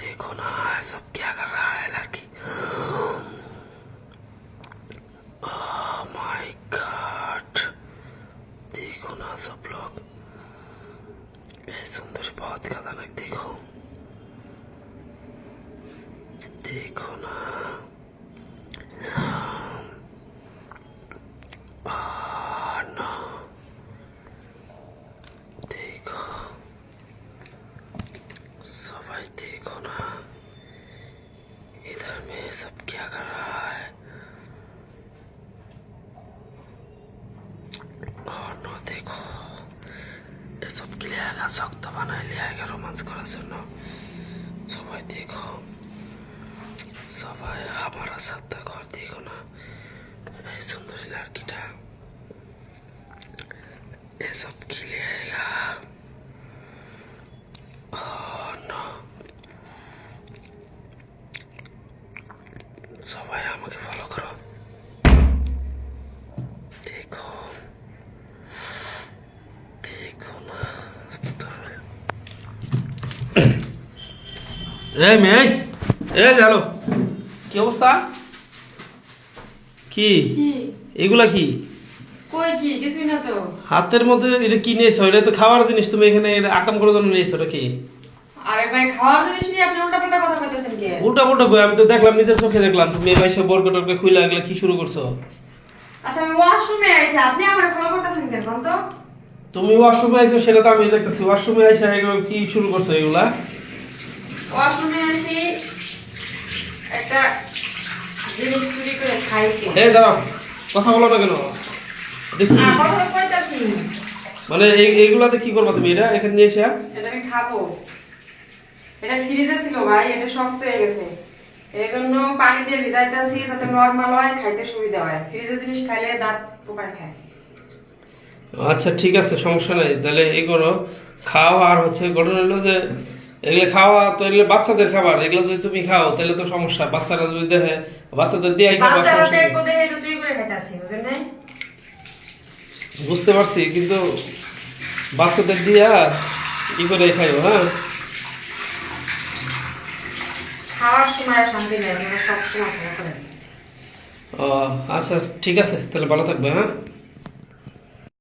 देखो ना सब क्या कर रहा है लड़की। ओह माय गॉड, देखो ना सब लोग, ये सुंदरी बहुत खतरनाक। देखो देखो ना, ना देखो सबाई, देखो ना इधर में सब क्या कर रहा है। और ना देखो ये सब क्लियर शक्त बनाए लिया रोमांस कराর জন্য। সবাই देखो, সবাই हमारा साथ देखो। देखो ना ये सुंदरी लड़कीটা ये सब खिलाएगा। সবাই আমাকে ফলো করো। দেখো দেখো না এই মেয়ে, এই হ্যালো, কি অবস্থা? কি এগুলা কি? কই কি কিছুই না তো। হাতের মধ্যে এটা কি নিয়েছো? এটা তো খাওয়ার জিনিস, তুমি এখানে আকাম করে জন্য নিয়েছো। এটা কি? আরে ভাই খাওয়ার জিনিস নিয়ে আপনি উল্টাপাল্টা কথা কইতেছেন কি? উল্টা কই? আমি তো দেখলাম, নিজের চোখে দেখলাম তুমি এই বাইসে বর্গটকে খুইলা এগুলা কি শুরু করছো। আচ্ছা আমি ওয়াশরুমে আইছি, আপনি আমারে ফলো করতেছেন কেন কোন তো? তুমি ওয়াশরুমে আইছো সেটা তো আমি দেখতেছি। ওয়াশরুমে আইসা এগুলো কি শুরু করছো এগুলা? ওয়াশরুমে আইছি একটা জিনিস চুরি করে খাইতে। এই দাঁড়াও, কথা বলো না কেন? দেখি কথা কইতাছি। মানে এইগুলাতে কি করবা তুমি? এটা এখানে নিয়ে এসে এটা আমি খাবো। এটা ফ্রিজে ছিল ভাই, এটা শক্ত হয়ে গেছে, এই জন্য পানি দিয়ে ভিজাইতেছি যাতে নরমাল হয়, খাইতে সুবিধা হয়। ফ্রিজের জিনিস খাইলে দাঁত পোকায় খায়। আচ্ছা ঠিক আছে, সমস্যা নাই। তাহলে এই করো, খাও। আর হচ্ছে ঘটনা হলো যে এগুলো খাওয়া তো এগুলো বাচ্চাদের খাবার, এগুলো যদি তুমি খাও তাহলে তো সমস্যা। বাচ্চারা যদি দেখে, বাচ্চাদের দিয়ে বাচ্চারা দেখবো দেখে তো চুরি করে খাইতাছি, বুঝেন নাই? বুঝতে পারছি, কিন্তু বাচ্চাদের দিয়া কি করে খাইবো? হ্যাঁ, খাওয়ার সময় শান্তি নেই, সব সময় খাওয়া করেন। ও আচ্ছা ঠিক আছে, তাহলে ভালো থাকবে। হ্যাঁ।